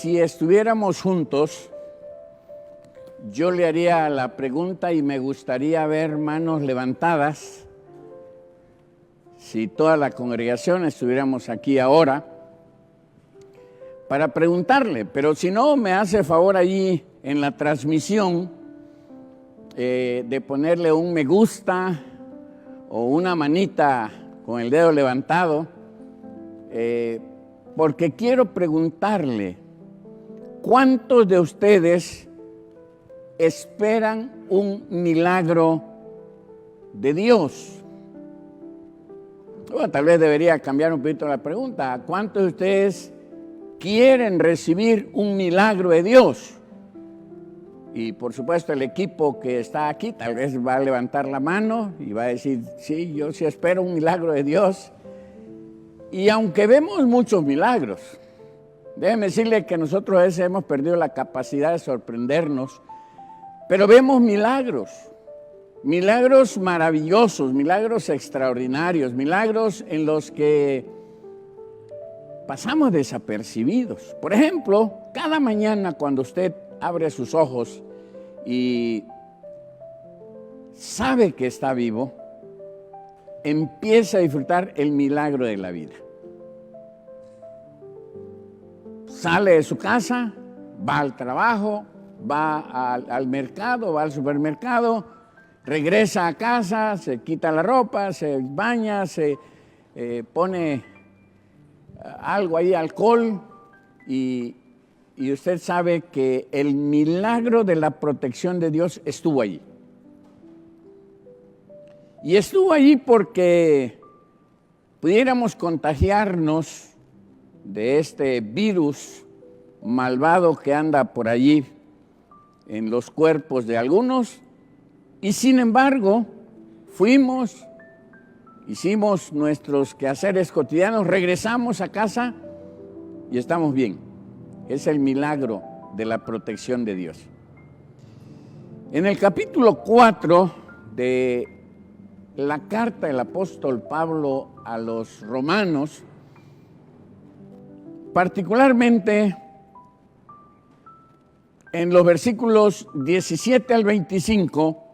si estuviéramos juntos, yo le haría la pregunta y me gustaría ver manos levantadas. Si toda la congregación estuviéramos aquí ahora para preguntarle, pero si no, me hace favor allí en la transmisión de ponerle un me gusta o una manita con el dedo levantado, porque quiero preguntarle, ¿cuántos de ustedes esperan un milagro de Dios? Bueno, tal vez debería cambiar un poquito la pregunta. ¿Cuántos de ustedes quieren recibir un milagro de Dios? Y por supuesto el equipo que está aquí tal vez va a levantar la mano y va a decir, sí, yo sí espero un milagro de Dios. Y aunque vemos muchos milagros, déjeme decirle que nosotros a veces hemos perdido la capacidad de sorprendernos, pero vemos milagros, milagros maravillosos, milagros extraordinarios, milagros en los que pasamos desapercibidos. Por ejemplo, cada mañana cuando usted abre sus ojos y sabe que está vivo, empieza a disfrutar el milagro de la vida. Sale de su casa, va al trabajo, va al mercado, va al supermercado, regresa a casa, se quita la ropa, se baña, se pone algo ahí, alcohol, y usted sabe que el milagro de la protección de Dios estuvo allí. Y estuvo allí porque pudiéramos contagiarnos de este virus malvado que anda por allí en los cuerpos de algunos, y sin embargo fuimos, hicimos nuestros quehaceres cotidianos, regresamos a casa y estamos bien. Es el milagro de la protección de Dios. En el capítulo 4 de la carta del apóstol Pablo a los romanos, particularmente en los versículos 17 al 25,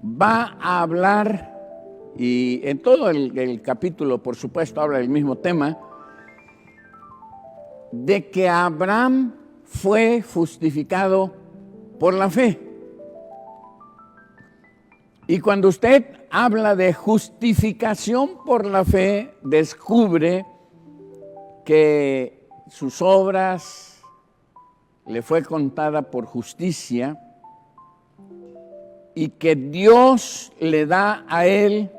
va a hablar, y en todo el capítulo, por supuesto, habla del mismo tema, de que Abraham fue justificado por la fe. Y cuando usted habla de justificación por la fe, descubre que sus obras le fue contada por justicia y que Dios le da a él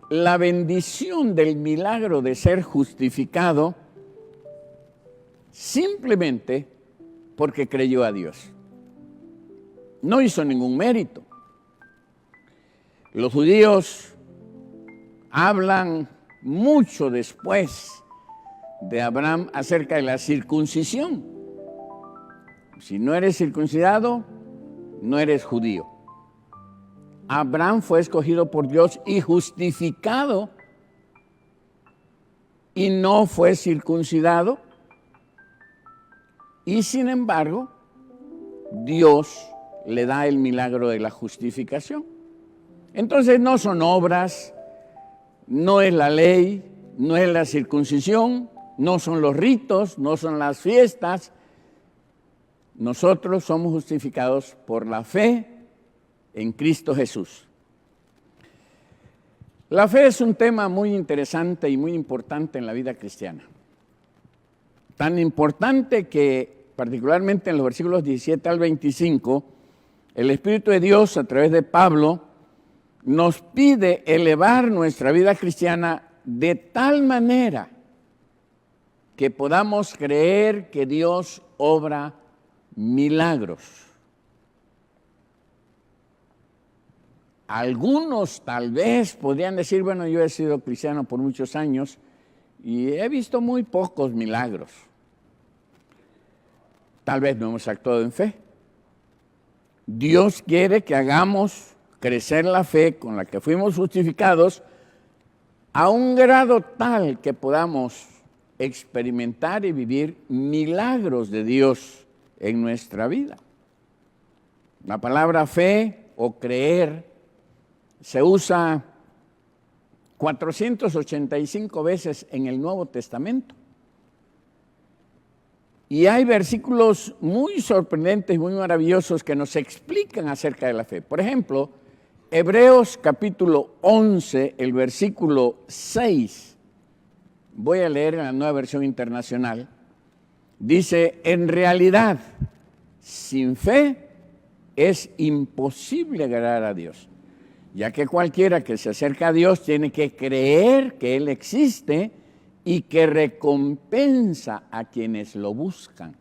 la bendición del milagro de ser justificado simplemente porque creyó a Dios. No hizo ningún mérito. Los judíos hablan mucho después de Abraham acerca de la circuncisión. Si no eres circuncidado, no eres judío. Abraham fue escogido por Dios y justificado y no fue circuncidado. Y sin embargo, Dios le da el milagro de la justificación. Entonces no son obras, no es la ley, no es la circuncisión, no son los ritos, no son las fiestas. Nosotros somos justificados por la fe en Cristo Jesús. La fe es un tema muy interesante y muy importante en la vida cristiana. Tan importante que, particularmente en los versículos 17 al 25, el Espíritu de Dios, a través de Pablo, nos pide elevar nuestra vida cristiana de tal manera que podamos creer que Dios obra milagros. Algunos tal vez podrían decir, bueno, yo he sido cristiano por muchos años y he visto muy pocos milagros. Tal vez no hemos actuado en fe. Dios quiere que hagamos crecer la fe con la que fuimos justificados a un grado tal que podamos experimentar y vivir milagros de Dios en nuestra vida. La palabra fe o creer se usa 485 veces en el Nuevo Testamento. Y hay versículos muy sorprendentes, muy maravillosos que nos explican acerca de la fe. Por ejemplo, Hebreos capítulo 11, el versículo 6. Voy a leer en la Nueva Versión Internacional. Dice, en realidad, sin fe es imposible agradar a Dios, ya que cualquiera que se acerca a Dios tiene que creer que Él existe y que recompensa a quienes lo buscan.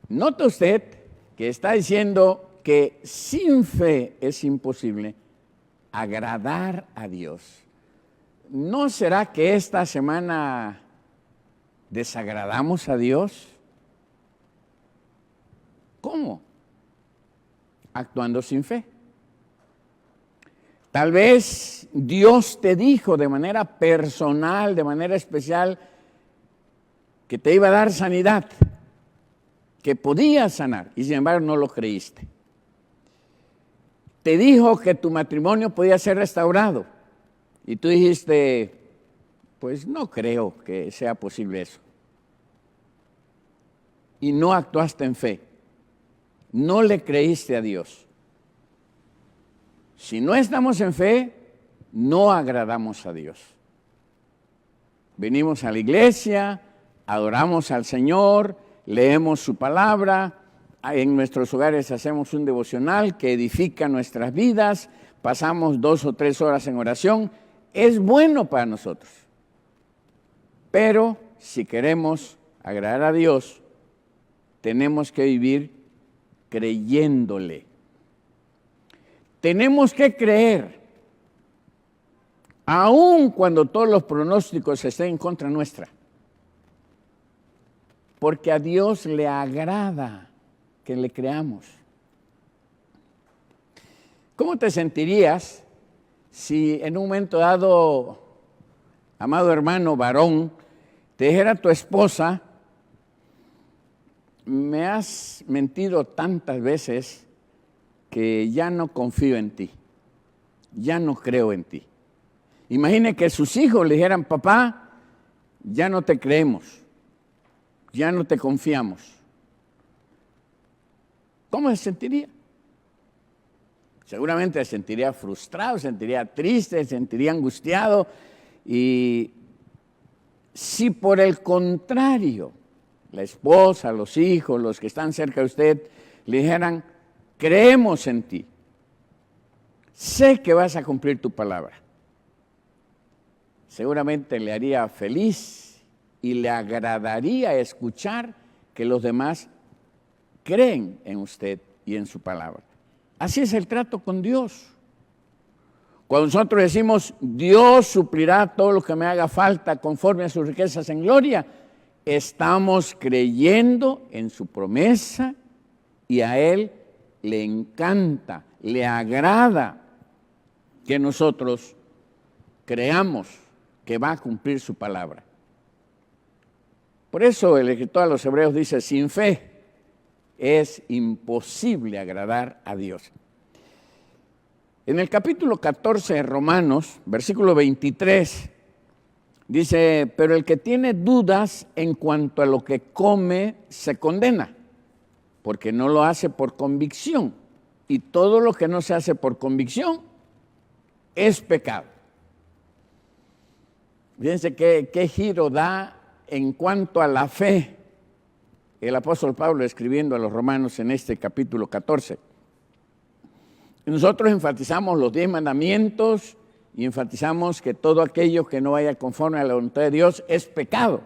¿Nota usted que está diciendo que sin fe es imposible agradar a Dios? ¿No será que esta semana desagradamos a Dios? ¿Cómo? Actuando sin fe. Tal vez Dios te dijo de manera personal, de manera especial, que te iba a dar sanidad, que podías sanar, y sin embargo no lo creíste. Te dijo que tu matrimonio podía ser restaurado, y tú dijiste, pues no creo que sea posible eso. Y no actuaste en fe, no le creíste a Dios. Si no estamos en fe, no agradamos a Dios. Venimos a la iglesia, adoramos al Señor, leemos su palabra, en nuestros hogares hacemos un devocional que edifica nuestras vidas, pasamos 2 o 3 horas en oración, es bueno para nosotros. Pero si queremos agradar a Dios, tenemos que vivir creyéndole. Tenemos que creer, aun cuando todos los pronósticos estén en contra nuestra, porque a Dios le agrada que le creamos. ¿Cómo te sentirías si en un momento dado, amado hermano varón, te dijera tu esposa, me has mentido tantas veces que ya no confío en ti, ya no creo en ti? Imagine que sus hijos le dijeran, papá, ya no te creemos, ya no te confiamos. ¿Cómo se sentiría? Seguramente se sentiría frustrado, se sentiría triste, se sentiría angustiado. Y si por el contrario, la esposa, los hijos, los que están cerca de usted, le dijeran, creemos en ti, sé que vas a cumplir tu palabra, seguramente le haría feliz y le agradaría escuchar que los demás creen en usted y en su palabra. Así es el trato con Dios. Cuando nosotros decimos, Dios suplirá todo lo que me haga falta conforme a sus riquezas en gloria, estamos creyendo en su promesa y a Él le encanta, le agrada que nosotros creamos que va a cumplir su palabra. Por eso el escritor a los Hebreos dice, sin fe es imposible agradar a Dios. En el capítulo 14 de Romanos, versículo 23, dice, pero el que tiene dudas en cuanto a lo que come se condena, porque no lo hace por convicción. Y todo lo que no se hace por convicción es pecado. Fíjense qué giro da en cuanto a la fe el apóstol Pablo escribiendo a los romanos en este capítulo 14. Nosotros enfatizamos los 10 mandamientos y enfatizamos que todo aquello que no vaya conforme a la voluntad de Dios es pecado.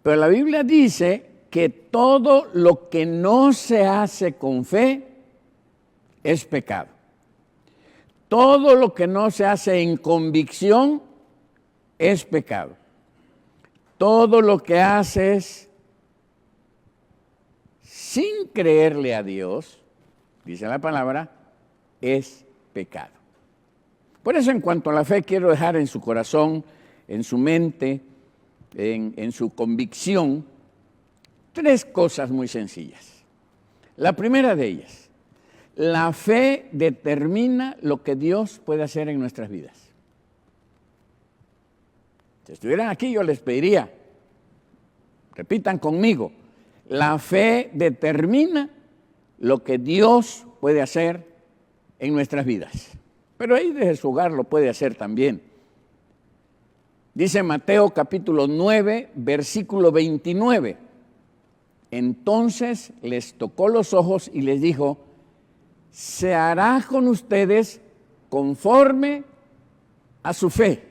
Pero la Biblia dice que todo lo que no se hace con fe es pecado. Todo lo que no se hace en convicción es pecado. Todo lo que haces sin creerle a Dios, dice la palabra, es pecado. Por eso, en cuanto a la fe, quiero dejar en su corazón, en su mente, en su convicción, 3 cosas muy sencillas. La primera de ellas, la fe determina lo que Dios puede hacer en nuestras vidas. Si estuvieran aquí, yo les pediría, repitan conmigo, la fe determina lo que Dios puede hacer en nuestras vidas. Pero ahí desde su hogar lo puede hacer también. Dice Mateo capítulo 9, versículo 29. Entonces les tocó los ojos y les dijo, se hará con ustedes conforme a su fe.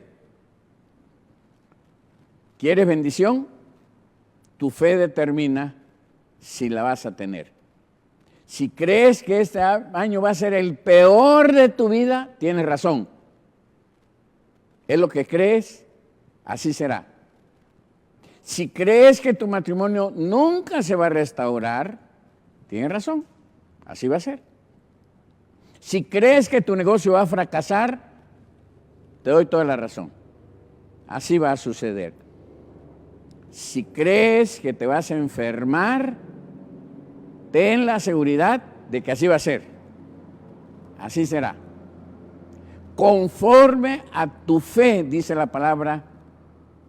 ¿Quieres bendición? Tu fe determina si la vas a tener. Si crees que este año va a ser el peor de tu vida, tienes razón. Es lo que crees, así será. Si crees que tu matrimonio nunca se va a restaurar, tienes razón, así va a ser. Si crees que tu negocio va a fracasar, te doy toda la razón. Así va a suceder. Si crees que te vas a enfermar, ten la seguridad de que así va a ser. Así será. Conforme a tu fe, dice la palabra,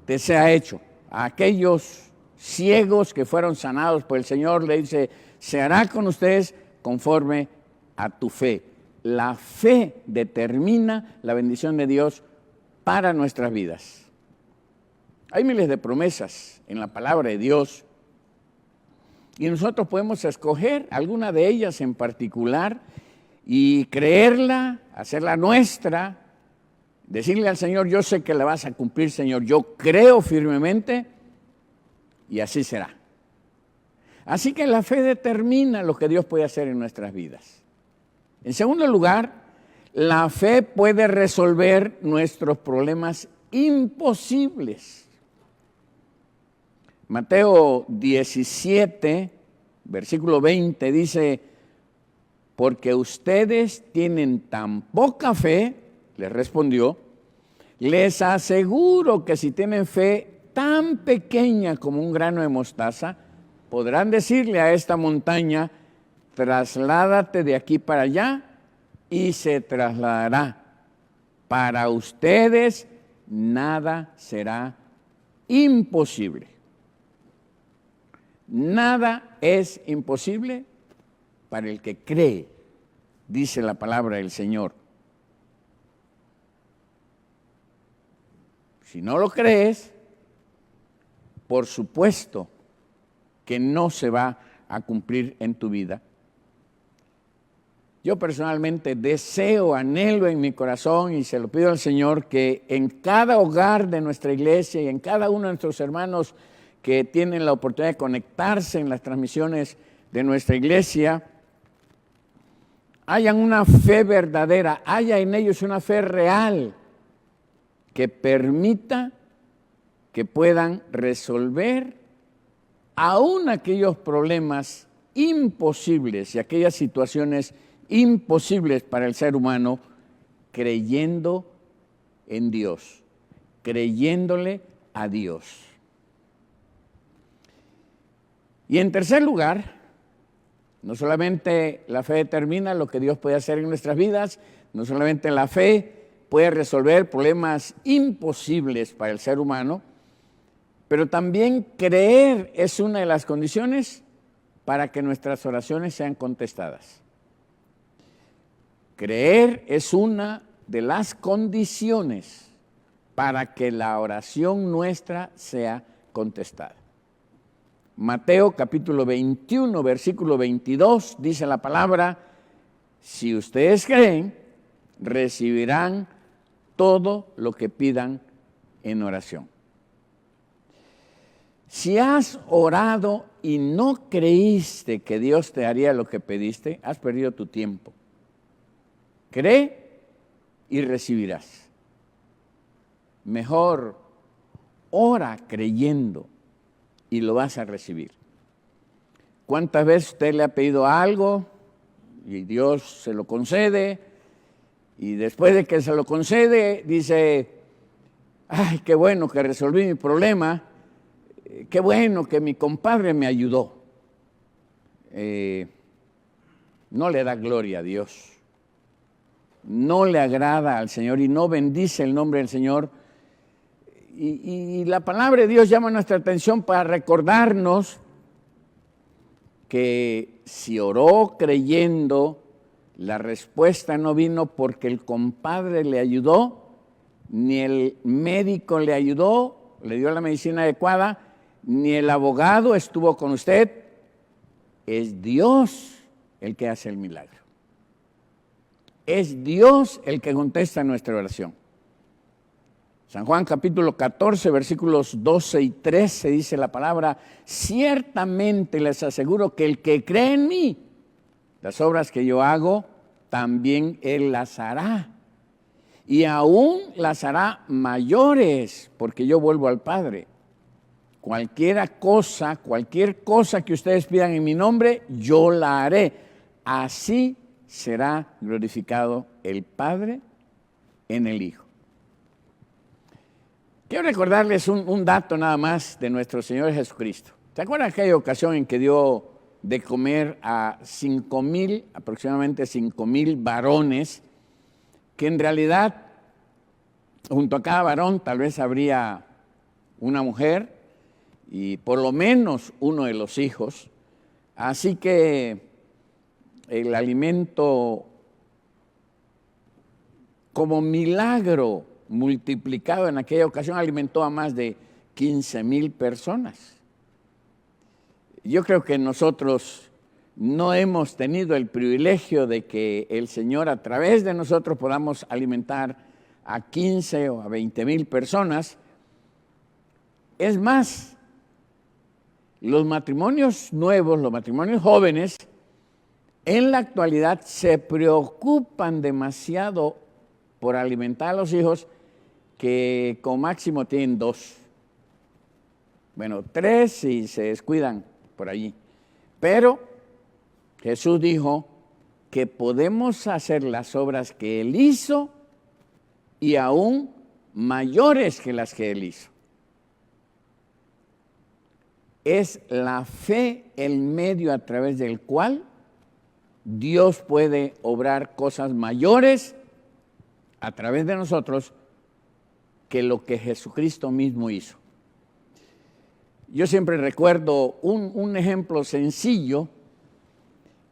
te sea hecho. A aquellos ciegos que fueron sanados por el Señor, le dice, se hará con ustedes conforme a tu fe. La fe determina la bendición de Dios para nuestras vidas. Hay miles de promesas en la palabra de Dios y nosotros podemos escoger alguna de ellas en particular y creerla, hacerla nuestra, decirle al Señor, yo sé que la vas a cumplir, Señor, yo creo firmemente y así será. Así que la fe determina lo que Dios puede hacer en nuestras vidas. En segundo lugar, la fe puede resolver nuestros problemas imposibles. Mateo 17, versículo 20 dice, porque ustedes tienen tan poca fe, les respondió, les aseguro que si tienen fe tan pequeña como un grano de mostaza, podrán decirle a esta montaña, trasládate de aquí para allá y se trasladará. Para ustedes nada será imposible. Nada es imposible para el que cree, dice la palabra del Señor. Si no lo crees, por supuesto que no se va a cumplir en tu vida. Yo personalmente deseo, anhelo en mi corazón y se lo pido al Señor que en cada hogar de nuestra iglesia y en cada uno de nuestros hermanos que tienen la oportunidad de conectarse en las transmisiones de nuestra iglesia, hayan una fe verdadera, haya en ellos una fe real que permita que puedan resolver aún aquellos problemas imposibles y aquellas situaciones imposibles para el ser humano, creyendo en Dios, creyéndole a Dios. Y en tercer lugar, no solamente la fe determina lo que Dios puede hacer en nuestras vidas, no solamente la fe puede resolver problemas imposibles para el ser humano, pero también creer es una de las condiciones para que nuestras oraciones sean contestadas. Creer es una de las condiciones para que la oración nuestra sea contestada. Mateo capítulo 21, versículo 22, dice la palabra, si ustedes creen, recibirán todo lo que pidan en oración. Si has orado y no creíste que Dios te haría lo que pediste, has perdido tu tiempo. Cree y recibirás. Mejor ora creyendo y lo vas a recibir. ¿Cuántas veces usted le ha pedido algo y Dios se lo concede Y después de que se lo concede, dice, ay, qué bueno que resolví mi problema, qué bueno que mi compadre me ayudó. No le da gloria a Dios, no le agrada al Señor y no bendice el nombre del Señor. Y la palabra de Dios llama nuestra atención para recordarnos que si oró creyendo, la respuesta no vino porque el compadre le ayudó, ni el médico le ayudó, le dio la medicina adecuada, ni el abogado estuvo con usted. Es Dios el que hace el milagro. Es Dios el que contesta nuestra oración. San Juan capítulo 14, versículos 12 y 13 dice la palabra, ciertamente les aseguro que el que cree en mí, las obras que yo hago, también él las hará. Y aún las hará mayores, porque yo vuelvo al Padre. Cualquier cosa que ustedes pidan en mi nombre, yo la haré. Así será glorificado el Padre en el Hijo. Quiero recordarles un dato nada más de nuestro Señor Jesucristo. ¿Se acuerdan aquella ocasión en que dio de comer a 5,000, aproximadamente 5,000 varones, que en realidad junto a cada varón tal vez habría una mujer y por lo menos uno de los hijos? Así que el alimento como milagro multiplicado en aquella ocasión alimentó a más de 15,000 personas. Yo creo que nosotros no hemos tenido el privilegio de que el Señor a través de nosotros podamos alimentar a 15 o a 20,000 personas. Es más, los matrimonios nuevos, los matrimonios jóvenes, en la actualidad se preocupan demasiado por alimentar a los hijos, que como máximo tienen 2. Bueno, 3 si se descuidan por allí. Pero Jesús dijo que podemos hacer las obras que Él hizo y aún mayores que las que Él hizo. Es la fe el medio a través del cual Dios puede obrar cosas mayores a través de nosotros que lo que Jesucristo mismo hizo. Yo siempre recuerdo un ejemplo sencillo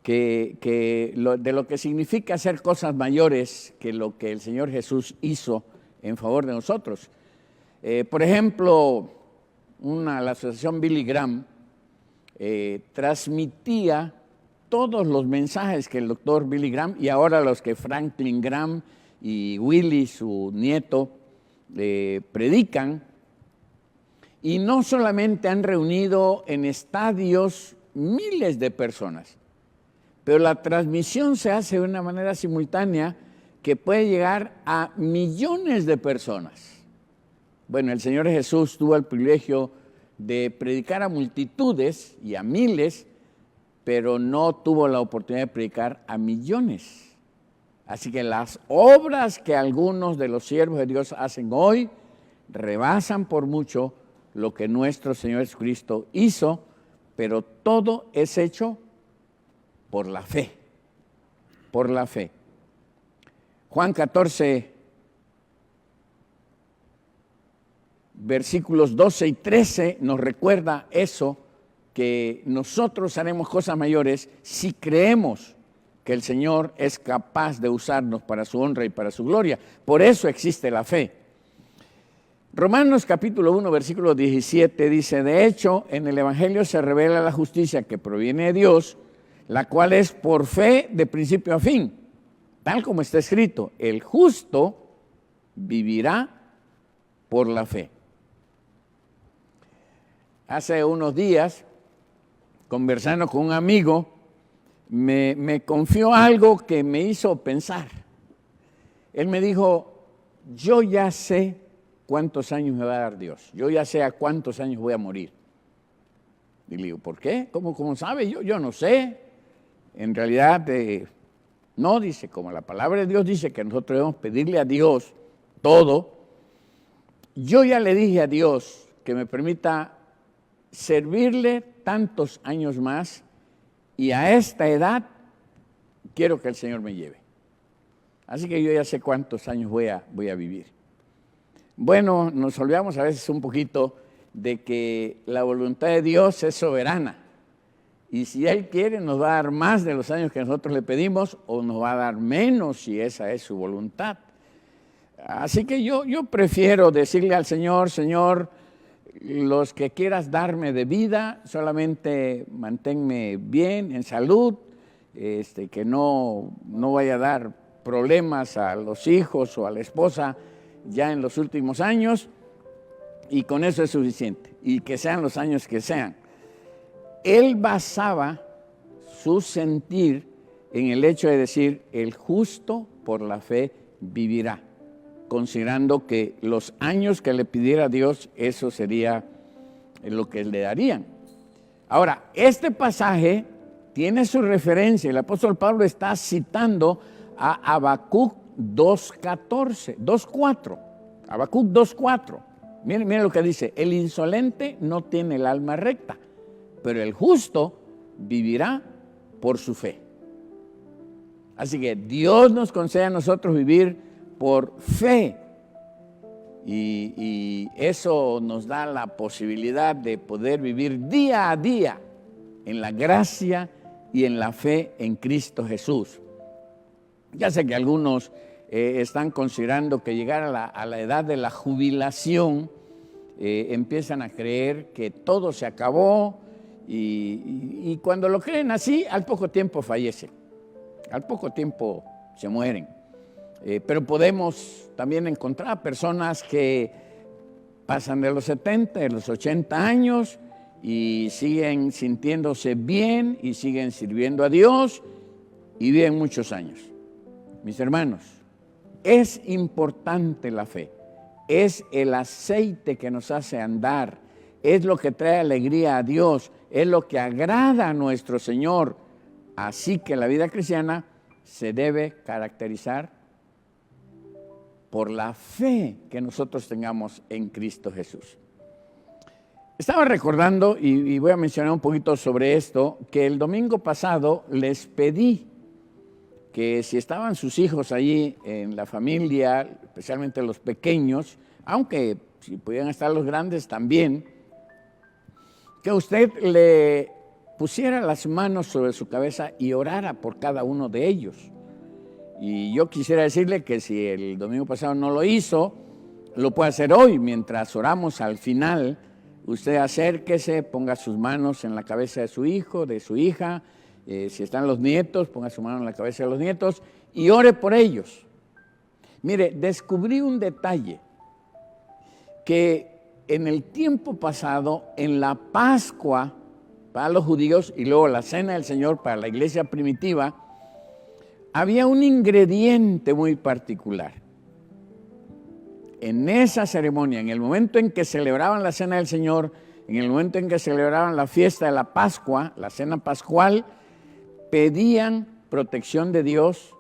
de lo que significa hacer cosas mayores que lo que el Señor Jesús hizo en favor de nosotros. Por ejemplo, la asociación Billy Graham transmitía todos los mensajes que el doctor Billy Graham y ahora los que Franklin Graham y Willie, su nieto, predican, y no solamente han reunido en estadios miles de personas, pero la transmisión se hace de una manera simultánea que puede llegar a millones de personas. Bueno, el Señor Jesús tuvo el privilegio de predicar a multitudes y a miles, pero no tuvo la oportunidad de predicar a millones. Así que las obras que algunos de los siervos de Dios hacen hoy rebasan por mucho lo que nuestro Señor Jesucristo hizo, pero todo es hecho por la fe, por la fe. Juan 14, versículos 12 y 13 nos recuerda eso, que nosotros haremos cosas mayores si creemos que el Señor es capaz de usarnos para su honra y para su gloria. Por eso existe la fe. Romanos capítulo 1, versículo 17 dice, de hecho, en el Evangelio se revela la justicia que proviene de Dios, la cual es por fe de principio a fin, tal como está escrito, el justo vivirá por la fe. Hace unos días, conversando con un amigo, me confió algo que me hizo pensar. Él me dijo, yo ya sé cuántos años me va a dar Dios, yo ya sé a cuántos años voy a morir. Y le digo, ¿por qué? ¿Cómo sabe? Yo no sé. En realidad No, dice, como la palabra de Dios dice que nosotros debemos pedirle a Dios todo, yo ya le dije a Dios que me permita servirle tantos años más y a esta edad quiero que el Señor me lleve. Así que yo ya sé cuántos años voy a vivir. Bueno, nos olvidamos a veces un poquito de que la voluntad de Dios es soberana. Y si Él quiere, nos va a dar más de los años que nosotros le pedimos o nos va a dar menos si esa es su voluntad. Así que yo prefiero decirle al Señor, Señor, los que quieras darme de vida, solamente manténme bien, en salud, que no vaya a dar problemas a los hijos o a la esposa ya en los últimos años, y con eso es suficiente, y que sean los años que sean. Él basaba su sentir en el hecho de decir, el justo por la fe vivirá, considerando que los años que le pidiera a Dios, eso sería lo que le darían. Ahora, este pasaje tiene su referencia, el apóstol Pablo está citando a Habacuc 2.4, Habacuc 2.4. Miren lo que dice, el insolente no tiene el alma recta, pero el justo vivirá por su fe. Así que Dios nos concede a nosotros vivir por fe y eso nos da la posibilidad de poder vivir día a día en la gracia y en la fe en Cristo Jesús. Ya sé que algunos están considerando que llegar a la edad de la jubilación empiezan a creer que todo se acabó y cuando lo creen así, al poco tiempo fallecen, al poco tiempo se mueren. Pero podemos también encontrar personas que pasan de los 70, de los 80 años y siguen sintiéndose bien y siguen sirviendo a Dios y viven muchos años. Mis hermanos, es importante la fe, es el aceite que nos hace andar, es lo que trae alegría a Dios, es lo que agrada a nuestro Señor. Así que la vida cristiana se debe caracterizar por la fe que nosotros tengamos en Cristo Jesús. Estaba recordando, y voy a mencionar un poquito sobre esto, que el domingo pasado les pedí que si estaban sus hijos allí en la familia, especialmente los pequeños, aunque si pudieran estar los grandes también, que usted le pusiera las manos sobre su cabeza y orara por cada uno de ellos. Y yo quisiera decirle que si el domingo pasado no lo hizo, lo puede hacer hoy. Mientras oramos al final, usted acérquese, ponga sus manos en la cabeza de su hijo, de su hija. Si están los nietos, ponga su mano en la cabeza de los nietos y ore por ellos. Mire, descubrí un detalle, que en el tiempo pasado, en la Pascua para los judíos y luego la Cena del Señor para la iglesia primitiva, había un ingrediente muy particular. En esa ceremonia, en el momento en que celebraban la Cena del Señor, en el momento en que celebraban la fiesta de la Pascua, la Cena Pascual, pedían protección de Dios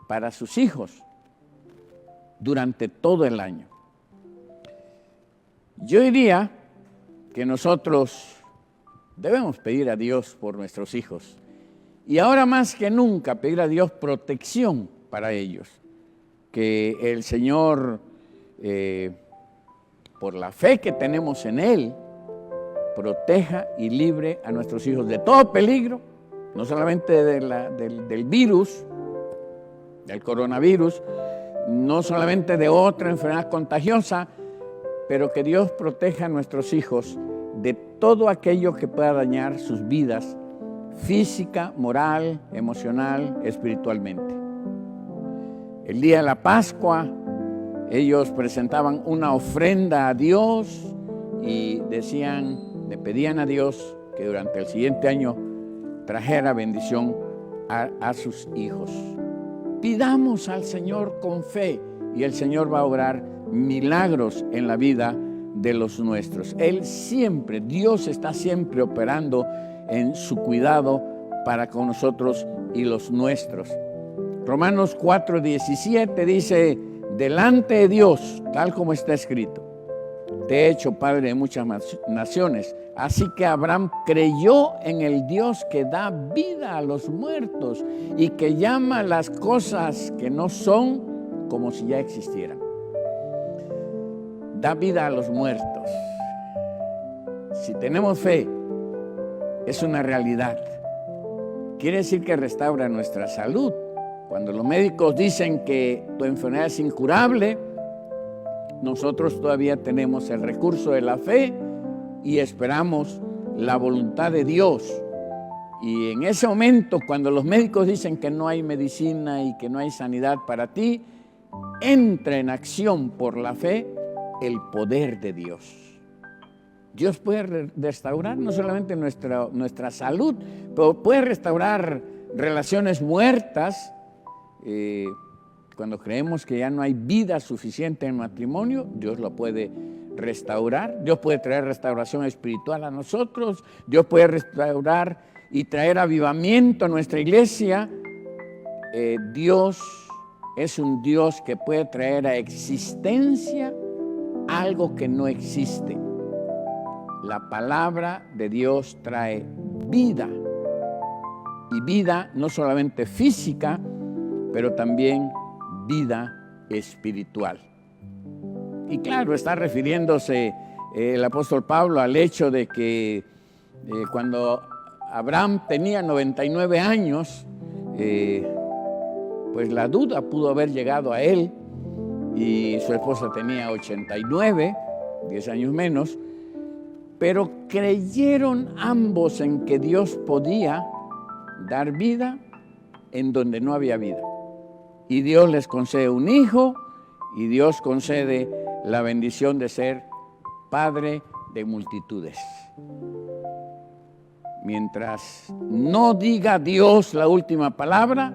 para sus hijos durante todo el año. Yo diría que nosotros debemos pedir a Dios por nuestros hijos y ahora más que nunca pedir a Dios protección para ellos, que el Señor, por la fe que tenemos en Él, proteja y libre a nuestros hijos de todo peligro, no solamente del virus, del coronavirus, no solamente de otra enfermedad contagiosa, pero que Dios proteja a nuestros hijos de todo aquello que pueda dañar sus vidas física, moral, emocional, espiritualmente. El día de la Pascua, ellos presentaban una ofrenda a Dios y le pedían a Dios que durante el siguiente año trajera bendición a sus hijos. Pidamos al Señor con fe y el Señor va a obrar milagros en la vida de los nuestros. Dios está siempre operando en su cuidado para con nosotros y los nuestros. Romanos 4:17 dice, delante de Dios, tal como está escrito, te he hecho padre de muchas naciones. Así que Abraham creyó en el Dios que da vida a los muertos y que llama las cosas que no son como si ya existieran. Da vida a los muertos. Si tenemos fe, es una realidad. Quiere decir que restaura nuestra salud. Cuando los médicos dicen que tu enfermedad es incurable, nosotros todavía tenemos el recurso de la fe y esperamos la voluntad de Dios. Y en ese momento, cuando los médicos dicen que no hay medicina y que no hay sanidad para ti, entra en acción por la fe el poder de Dios. Dios puede restaurar no solamente nuestra salud, pero puede restaurar relaciones muertas. Cuando creemos que ya no hay vida suficiente en matrimonio, Dios lo puede restaurar. Dios puede traer restauración espiritual a nosotros. Dios puede restaurar y traer avivamiento a nuestra iglesia. Dios es un Dios que puede traer a existencia algo que no existe. La palabra de Dios trae vida. Y vida no solamente física, pero también vida espiritual. Y claro, está refiriéndose el apóstol Pablo al hecho de que cuando Abraham tenía 99 años, pues la duda pudo haber llegado a él, y su esposa tenía 89, 10 años menos, pero creyeron ambos en que Dios podía dar vida en donde no había vida. Y Dios les concede un hijo, y Dios concede la bendición de ser padre de multitudes. Mientras no diga Dios la última palabra,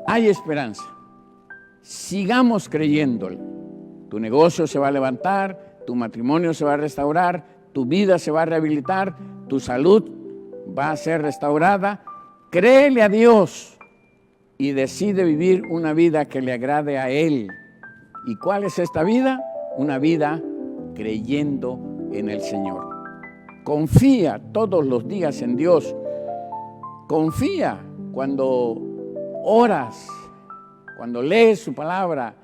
hay esperanza. Sigamos creyéndole. Tu negocio se va a levantar, tu matrimonio se va a restaurar, tu vida se va a rehabilitar, tu salud va a ser restaurada. Créele a Dios y decide vivir una vida que le agrade a Él. ¿Y cuál es esta vida? Una vida creyendo en el Señor. Confía todos los días en Dios. Confía cuando oras, cuando lees su palabra.